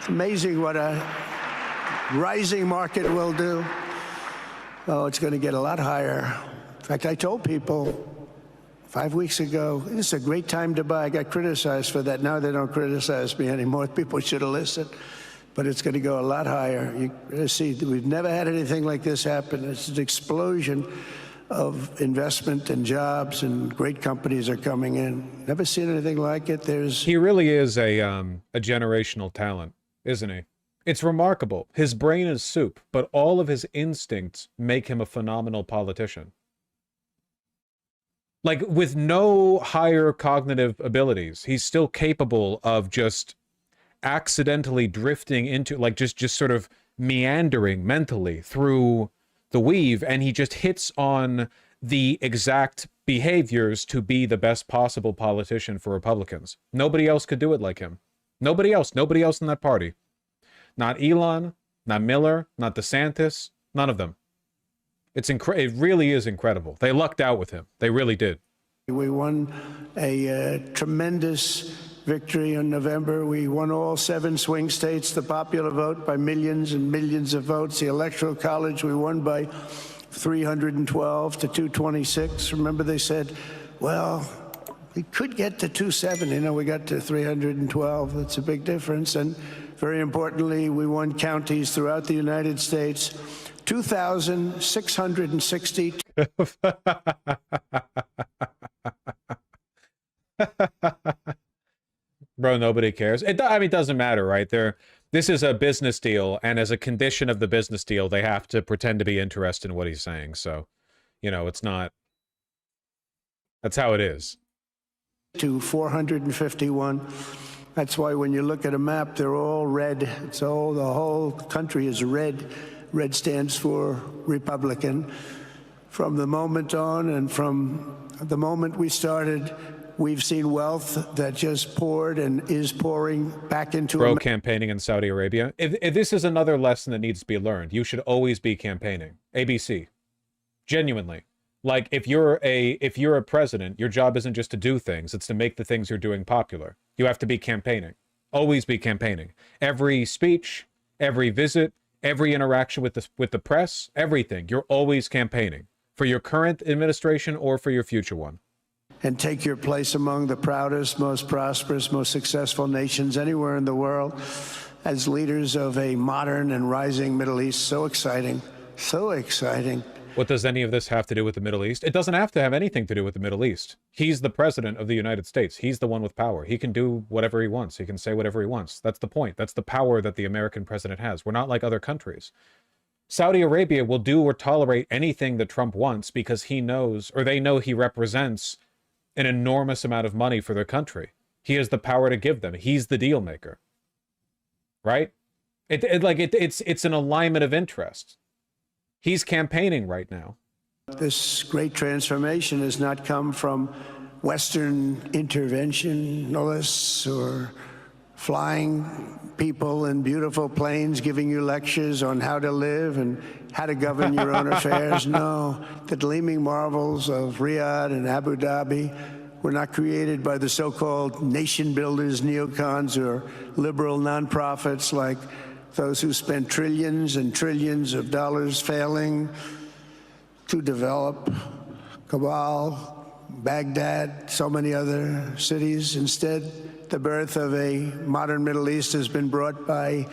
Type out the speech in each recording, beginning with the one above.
It's amazing what a rising market will do. Oh, it's going to get a lot higher. In fact, I told people 5 weeks ago, this is a great time to buy. I got criticized for that. Now they don't criticize me anymore. People should have listened. But it's going to go a lot higher. You see, we've never had anything like this happen. It's an explosion of investment and jobs, and great companies are coming in. Never seen anything like it. He really is a generational talent, isn't he? It's remarkable. His brain is soup, but all of his instincts make him a phenomenal politician. Like, with no higher cognitive abilities, he's still capable of just accidentally drifting into, like, just sort of meandering mentally through the weave, and he just hits on the exact behaviors to be the best possible politician for Republicans. Nobody else could do it like him. Nobody else in that party. Not Elon, not Miller, not DeSantis, none of them. It really is incredible. They lucked out with him. They really did. We won a tremendous victory in November. We won all 7 swing states, the popular vote by millions and millions of votes. The Electoral College, we won by 312 to 226. Remember, they said, well, we could get to 270. No, we got to 312. That's a big difference. And very importantly, we won counties throughout the United States, 2,660. Bro, nobody cares. I mean, it doesn't matter, right? This is a business deal, and as a condition of the business deal, they have to pretend to be interested in what he's saying. So, you know, it's not... That's how it is. To 451. That's why when you look at a map, they're all red. It's all, the whole country is red. Red stands for Republican. From the moment on, and from the moment we started, we've seen wealth that just poured and is pouring back into... Bro, campaigning in Saudi Arabia. If this is another lesson that needs to be learned, you should always be campaigning. ABC. Genuinely. Like, if you're a president, your job isn't just to do things, it's to make the things you're doing popular. You have to be campaigning. Always be campaigning. Every speech, every visit, every interaction with the press, everything. You're always campaigning. For your current administration or for your future one. And take your place among the proudest, most prosperous, most successful nations anywhere in the world as leaders of a modern and rising Middle East. So exciting. So exciting. What does any of this have to do with the Middle East? It doesn't have to have anything to do with the Middle East. He's the president of the United States. He's the one with power. He can do whatever he wants. He can say whatever he wants. That's the point. That's the power that the American president has. We're not like other countries. Saudi Arabia will do or tolerate anything that Trump wants because he knows, or they know, he represents an enormous amount of money for their country. He has the power to give them. He's the deal maker. Right? It's an alignment of interest. He's campaigning right now. This great transformation has not come from Western interventionists or flying people in beautiful planes giving you lectures on how to live and how to govern your own affairs. No, the gleaming marvels of Riyadh and Abu Dhabi were not created by the so-called nation builders, neocons, or liberal nonprofits like those who spent trillions and trillions of dollars failing to develop Kabul, Baghdad, so many other cities. Instead, the birth of a modern Middle East has been brought by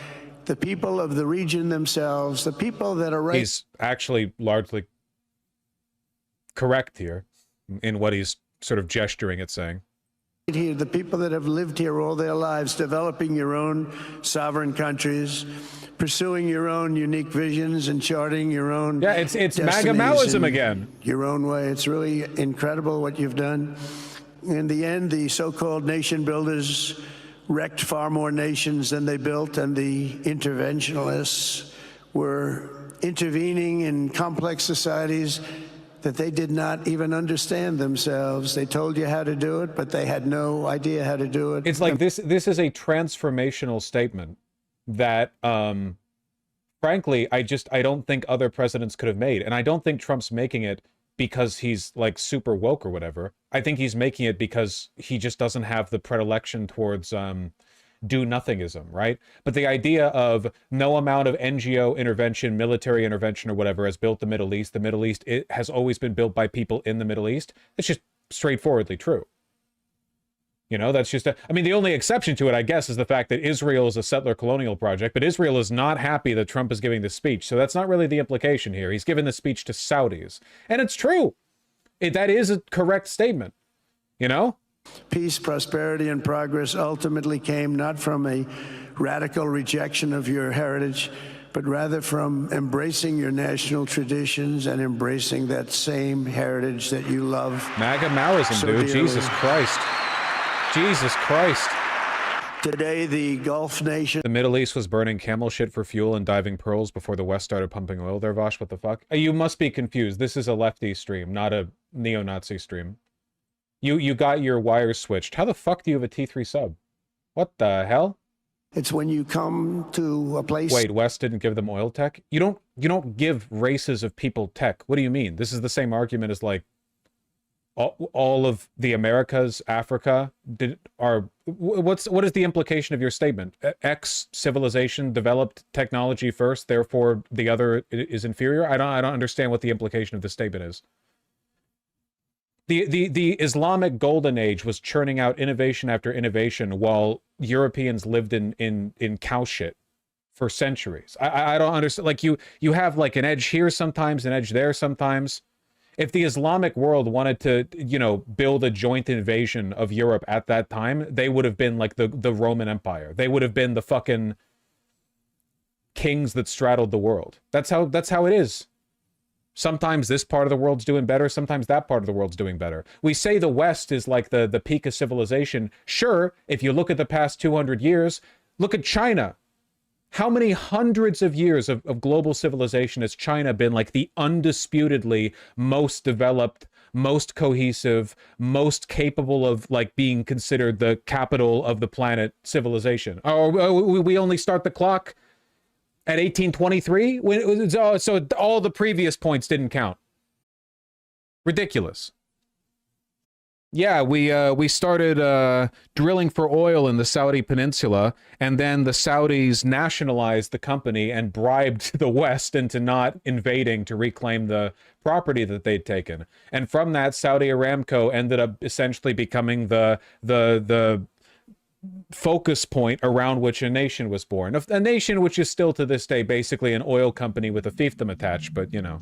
the people of the region themselves, the people that are... He's actually largely correct here in what he's sort of gesturing at saying. Here, the people that have lived here all their lives, developing your own sovereign countries, pursuing your own unique visions and charting your own... Yeah, it's MAGA Maoism again. Your own way. It's really incredible what you've done. In the end, the so-called nation builders wrecked far more nations than they built, and the interventionists were intervening in complex societies that they did not even understand themselves. They told you how to do it, but they had no idea how to do it. It's like this is a transformational statement that, frankly, I don't think other presidents could have made. And I don't think Trump's making it because he's like super woke or whatever. I think he's making it because he just doesn't have the predilection towards do-nothingism, right? But the idea of no amount of NGO intervention, military intervention, or whatever has built the Middle East. The Middle East, it has always been built by people in the Middle East. It's just straightforwardly true. You know, that's just I mean, the only exception to it, I guess, is the fact that Israel is a settler colonial project, but Israel is not happy that Trump is giving this speech. So that's not really the implication here. He's giving the speech to Saudis. And it's true. That is a correct statement, you know? Peace, prosperity, and progress ultimately came not from a radical rejection of your heritage, but rather from embracing your national traditions and embracing that same heritage that you love. MAGA Maoism, so dude. dearly. Jesus Christ. Jesus Christ. Today, the Gulf nation... The Middle East was burning camel shit for fuel and diving pearls before the West started pumping oil there, Vaush. What the fuck? You must be confused. This is a lefty stream, not a neo-Nazi stream. You got your wires switched. How the fuck do you have a T3 sub? What the hell? It's when you come to a place... Wait, West didn't give them oil tech? You don't give races of people tech. What do you mean? This is the same argument as, like, all of the Americas, Africa, what is the implication of your statement? X civilization developed technology first, therefore the other is inferior? I don't understand what the implication of the statement is. The Islamic golden age was churning out innovation after innovation while Europeans lived in cow shit for centuries. I don't understand. Like, you have like an edge here sometimes, an edge there sometimes. If the Islamic world wanted to, you know, build a joint invasion of Europe at that time, they would have been like the Roman Empire. They would have been the fucking kings that straddled the world. That's how it is. Sometimes this part of the world's doing better, sometimes that part of the world's doing better. We say the West is like the peak of civilization. Sure, if you look at the past 200 years, look at China. How many hundreds of years of global civilization has China been like the undisputedly most developed, most cohesive, most capable of like being considered the capital of the planet civilization? Or we only start the clock at 1823? So all the previous points didn't count. Ridiculous. Yeah, we started drilling for oil in the Saudi peninsula, and then the Saudis nationalized the company and bribed the West into not invading to reclaim the property that they'd taken. And from that, Saudi Aramco ended up essentially becoming the focus point around which a nation was born. A nation which is still to this day basically an oil company with a fiefdom attached, but you know.